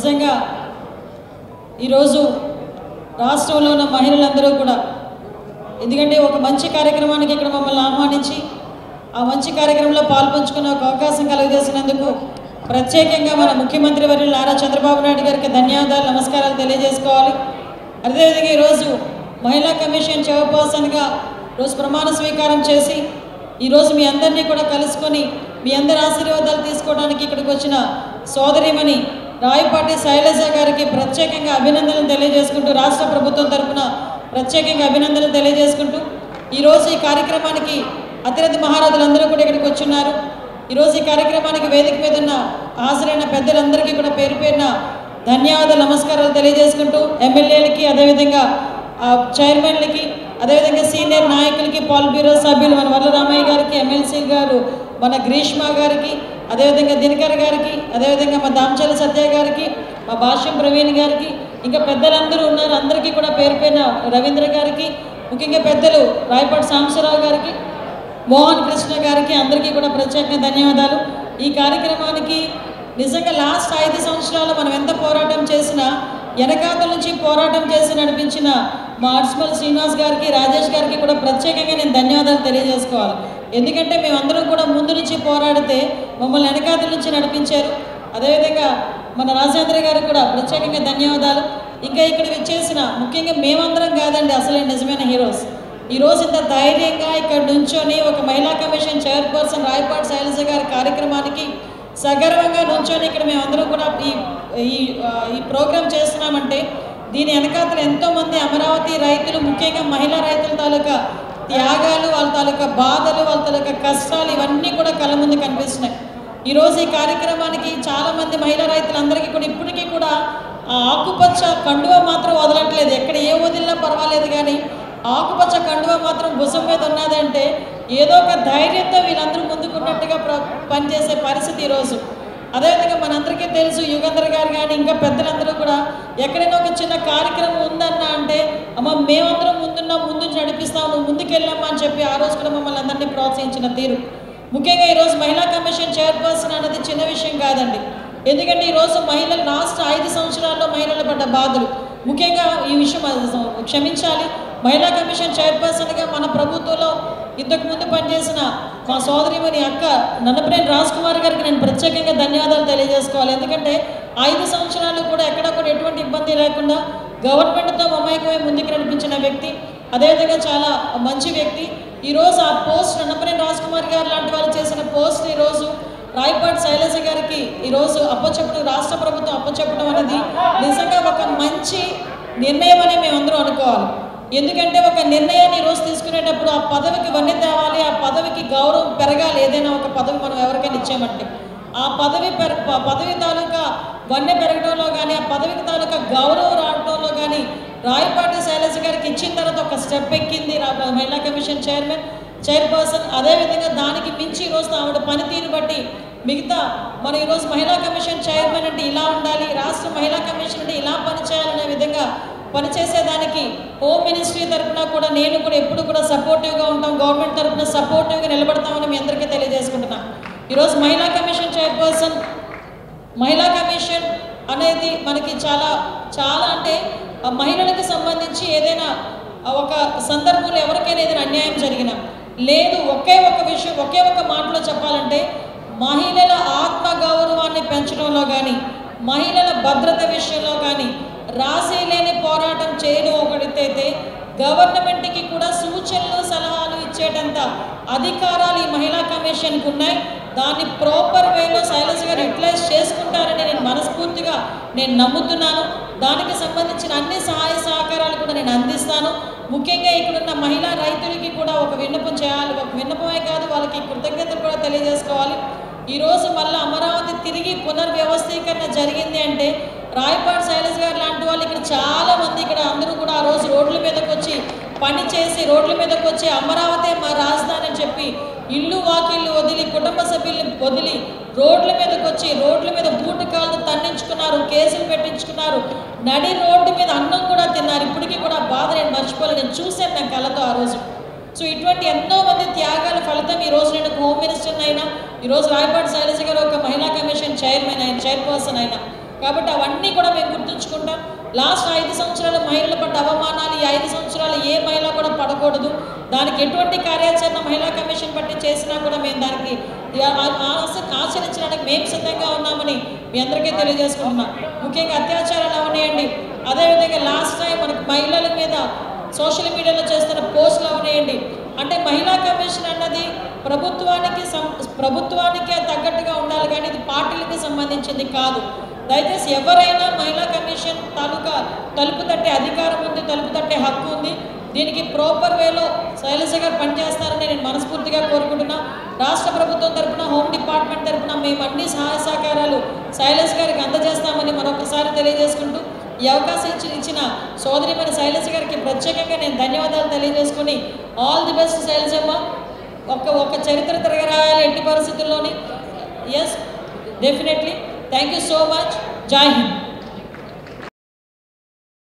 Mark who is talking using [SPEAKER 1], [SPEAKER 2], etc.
[SPEAKER 1] నిజంగా ఈరోజు రాష్ట్రంలో ఉన్న మహిళలందరూ కూడా ఎందుకంటే ఒక మంచి కార్యక్రమానికి ఇక్కడ మమ్మల్ని ఆహ్వానించి ఆ మంచి కార్యక్రమంలో పాల్పంచుకునే ఒక అవకాశం కలుగజేసినందుకు ప్రత్యేకంగా మన ముఖ్యమంత్రి వర్యులు నారా చంద్రబాబు నాయుడు గారికి ధన్యవాదాలు నమస్కారాలు తెలియజేసుకోవాలి. అదేవిధంగా ఈరోజు మహిళా కమిషన్ చైర్పర్సన్గా రోజు ప్రమాణ స్వీకారం చేసి ఈరోజు మీ అందరినీ కూడా కలుసుకొని మీ అందరి ఆశీర్వాదాలు తీసుకోవడానికి ఇక్కడికి వచ్చిన సోదరిమణి రాయపాటి శైలజ గారికి ప్రత్యేకంగా అభినందనలు తెలియజేసుకుంటూ రాష్ట్ర ప్రభుత్వం తరఫున ప్రత్యేకంగా అభినందనలు తెలియజేసుకుంటూ ఈరోజు ఈ కార్యక్రమానికి అతిరథి మహారాజులందరూ కూడా ఇక్కడికి వచ్చున్నారు. ఈరోజు ఈ కార్యక్రమానికి వేదిక మీద ఉన్న హాజరైన పెద్దలందరికీ కూడా పేరు పేరున ధన్యవాదాలు నమస్కారాలు తెలియజేసుకుంటూ ఎమ్మెల్యేలకి అదేవిధంగా చైర్మన్లకి అదేవిధంగా సీనియర్ నాయకులకి పాల్ బ్యూరో సభ్యులు మన వరలరామయ్య గారికి ఎమ్మెల్సీ గారు మన గ్రీష్మ గారికి అదేవిధంగా దినకర్ గారికి అదేవిధంగా మా దామచల సత్య గారికి మా భాష్యం ప్రవీణ్ గారికి ఇంకా పెద్దలందరూ ఉన్నారు అందరికీ కూడా పేరు పేరున రవీంద్ర గారికి ముఖ్యంగా పెద్దలు రాయపాటి సాంబశివరావు గారికి మోహన్ కృష్ణ గారికి అందరికీ కూడా ప్రత్యేకంగా ధన్యవాదాలు. ఈ కార్యక్రమానికి నిజంగా లాస్ట్ 5 సంవత్సరాలు మనం ఎంత పోరాటం చేసినా వెనకాతల నుంచి పోరాటం చేసి నడిపించిన మా అడ్స్మల్ శ్రీనివాస్ గారికి రాజేష్ గారికి కూడా ప్రత్యేకంగా నేను ధన్యవాదాలు తెలియజేసుకోవాలి. ఎందుకంటే మేమందరం కూడా ముందు నుంచి పోరాడితే మమ్మల్ని వెనకాతల నుంచి నడిపించారు. అదేవిధంగా మన రాజేంద్ర గారికి కూడా ప్రత్యేకంగా ధన్యవాదాలు. ఇంకా ఇక్కడ విచ్చేసిన ముఖ్యంగా మేమందరం కాదండి అసలే నిజమైన హీరోస్. ఈరోజు ఇంత ధైర్యంగా ఇక్కడ నుంచొని ఒక మహిళా కమిషన్ చైర్పర్సన్ రాయపాటి శైలజ గారి కార్యక్రమానికి సగర్వంగా నుంచొని ఇక్కడ మేమందరం కూడా ఈ ప్రోగ్రాం చేస్తున్నామంటే దీని వెనకాతలు ఎంతోమంది అమరావతి రైతులు ముఖ్యంగా మహిళా రైతుల తాలూకా త్యాగాలు వాళ్ళ తాలూకా బాధలు వాళ్ళ తాలూకా కష్టాలు ఇవన్నీ కూడా కళ్ళ ముందు కనిపిస్తున్నాయి. ఈరోజు ఈ కార్యక్రమానికి చాలామంది మహిళా రైతులందరికీ కూడా ఇప్పటికీ కూడా ఆకుపచ్చ కండువ మాత్రం వదలట్లేదు. ఎక్కడ ఏ వదిలినా పర్వాలేదు కానీ ఆకుపచ్చ కండువ మాత్రం భుజం మీద ఉన్నదంటే ఏదో ఒక ధైర్యంతో వీళ్ళందరూ ముందుకున్నట్టుగా పనిచేసే పరిస్థితి ఈరోజు. అదేవిధంగా మనందరికీ తెలుసు యుగంధర్ గారు కానీ ఇంకా పెద్దలందరూ కూడా ఎక్కడైనా ఒక చిన్న కార్యక్రమం ఉందన్న అంటే అమ్మ మేమందరం ముందున్నాం ముందు నడిపిస్తాం నువ్వు ముందుకెళ్ళామా అని చెప్పి ఆ రోజు కూడా మమ్మల్ని అందరినీ ప్రోత్సహించిన తీరు. ముఖ్యంగా ఈరోజు మహిళా కమిషన్ చైర్పర్సన్ అనేది చిన్న విషయం కాదండి. ఎందుకంటే ఈరోజు మహిళలు లాస్ట్ 5 సంవత్సరాల్లో మహిళలు పడ్డ బాధలు ముఖ్యంగా ఈ విషయం క్షమించాలి. మహిళా కమిషన్ చైర్పర్సన్గా మన ప్రభుత్వంలో ఇంతకుముందు పనిచేసిన మా సోదరిమణి అక్క నన్నపనేని రాజ్ కుమార్ గారికి నేను ప్రత్యేకంగా ధన్యవాదాలు తెలియజేసుకోవాలి. ఎందుకంటే 5 సంవత్సరాలు కూడా ఎక్కడ కూడా ఎటువంటి ఇబ్బంది లేకుండా గవర్నమెంట్తో మమైకమై ముందుకు నడిపించిన వ్యక్తి అదేవిధంగా చాలా మంచి వ్యక్తి. ఈరోజు ఆ పోస్ట్ నన్నపనేని రాజ్ కుమార్ గారు లాంటి వాళ్ళు చేసిన పోస్ట్ ఈరోజు రాయపాటి శైలజ గారికి ఈరోజు అప్పచెప్పడం రాష్ట్ర ప్రభుత్వం అప్పచెప్పడం అనేది నిజంగా ఒక మంచి నిర్ణయం అనే మేమందరం అనుకోవాలి. ఎందుకంటే ఒక నిర్ణయాన్ని ఈరోజు తీసుకునేటప్పుడు ఆ పదవికి వన్నె తేవాలి, ఆ పదవికి గౌరవం పెరగాలి. ఏదైనా ఒక పదవి మనం ఎవరికైనా ఇచ్చామంటే ఆ పదవి తాలూకా వన్నె పెరగడంలో కానీ ఆ పదవికి తాలూకా గౌరవం రావడంలో కానీ రాయపాటి శైలజ గారికి ఇచ్చిన తర్వాత ఒక స్టెప్ ఎక్కింది మహిళా కమిషన్ చైర్పర్సన్. అదేవిధంగా దానికి మించి ఈరోజు ఆవిడ పనితీరు బట్టి మిగతా మన ఈరోజు మహిళా కమిషన్ చైర్మన్ అంటే ఇలా ఉండాలి, రాష్ట్ర మహిళా కమిషన్ అంటే ఇలా పనిచేయాలనే విధంగా పనిచేసేదానికి హోమ్ మినిస్ట్రీ తరఫున కూడా నేను కూడా ఎప్పుడు కూడా సపోర్టివ్గా ఉంటాం, గవర్నమెంట్ తరఫున సపోర్టివ్గా నిలబడతామని మీ అందరికీ తెలియజేసుకుంటున్నాం. ఈరోజు మహిళా కమిషన్ చైర్పర్సన్ మహిళా కమిషన్ అనేది మనకి చాలా చాలా అంటే మహిళలకు సంబంధించి ఏదైనా ఒక సందర్భంలో ఎవరికైనా ఏదైనా అన్యాయం జరిగినా లేదు ఒకే ఒక విషయం ఒకే ఒక మాటలో చెప్పాలంటే మహిళల ఆత్మగౌరవాన్ని పెంచడంలో కానీ మహిళల భద్రత విషయంలో కానీ రాసీ లేని పోరాటం చేయడం ఒకటైతే గవర్నమెంట్కి కూడా సూచనలు సలహాలు ఇచ్చేటంత అధికారాలు ఈ మహిళా కమిషన్కి ఉన్నాయి. దాన్ని ప్రాపర్ వేలో శైలజ గారు యూటిలైజ్ చేసుకుంటారని నేను మనస్ఫూర్తిగా నమ్ముతున్నాను. దానికి సంబంధించిన అన్ని సహాయ సహకారాలు కూడా నేను అందిస్తాను. ముఖ్యంగా ఇక్కడున్న మహిళా రైతులకి కూడా ఒక విన్నపం చేయాలి. ఒక విన్నపమే కాదు వాళ్ళకి కృతజ్ఞతలు కూడా తెలియజేసుకోవాలి. ఈరోజు మళ్ళీ అమరావతి తిరిగి పునర్వ్యవస్థీకరణ జరిగింది అంటే రాయపాటి శైలజ గారు లాంటి వాళ్ళు ఇక్కడ చాలామంది ఇక్కడ అందరూ కూడా ఆ రోజు రోడ్ల మీదకి వచ్చి పని చేసి రోడ్ల మీదకి వచ్చి అమరావతి మా రాజధాని అని చెప్పి ఇల్లు వాకిళ్ళు వదిలి కుటుంబ సభ్యుల్ని వదిలి రోడ్ల మీదకి వచ్చి రోడ్ల మీద బూటు కాళ్ళు తన్నించుకున్నారు, కేసులు పెట్టించుకున్నారు, నడి రోడ్డు మీద అన్నం కూడా తిన్నారు. ఇప్పటికీ కూడా బాధ నేను మర్చిపోలేదు, నేను చూశాను నా కళ్ళతో ఆ రోజు. సో ఇటువంటి ఎంతో మంది త్యాగాల ఫలితం ఈరోజు నేను హోమ్ మినిస్టర్ అయినా ఈరోజు రాయపాటి శైలజ గారు ఒక మహిళా కమిషన్ చైర్పర్సన్ అయినా కాబట్టి అవన్నీ కూడా మేము గుర్తుంచుకుంటాం. లాస్ట్ 5 సంవత్సరాలు మహిళలు పడ్డ అవమానాలు ఈ 5 సంవత్సరాలు ఏ మహిళ కూడా పడకూడదు. దానికి ఎటువంటి కార్యాచరణ మహిళా కమిషన్ బట్టి చేసినా కూడా మేము దానికి ఆచరించడానికి మేము సిద్ధంగా ఉన్నామని మీ అందరికీ తెలియజేసుకుంటున్నాం. ముఖ్యంగా అత్యాచారాలు అవనేయండి, అదేవిధంగా లాస్ట్ టైం మనకు మహిళల మీద సోషల్ మీడియాలో చేస్తున్న పోస్టులు అవనేయండి. అంటే మహిళా కమిషన్ అన్నది ప్రభుత్వానికే తగ్గట్టుగా ఉండాలి, కానీ ఇది పార్టీలకి సంబంధించింది కాదు. దయచేసి ఎవరైనా మహిళా కమిషన్ తాలూకా తలుపు తట్టే అధికారం ఉంది, తలుపు తట్టే హక్కు ఉంది. దీనికి ప్రాపర్ వేలో శైలజ గారు పనిచేస్తారని నేను మనస్ఫూర్తిగా కోరుకుంటున్నా. రాష్ట్ర ప్రభుత్వం తరఫున, హోమ్ డిపార్ట్మెంట్ తరఫున మేము అన్ని సహాయ సహకారాలు శైలజ గారికి అందజేస్తామని మరొకసారి తెలియజేసుకుంటూ, ఈ అవకాశం ఇచ్చిన సోదరిమణి శైలజ గారికి ప్రత్యేకంగా నేను ధన్యవాదాలు తెలియజేసుకుని, ఆల్ ది బెస్ట్ శైలజమ్మ. ఒక చరిత్ర తిరగరాయాలి ఎట్టి పరిస్థితుల్లోని. Yes, definitely. Thank you so much. Jai Hind.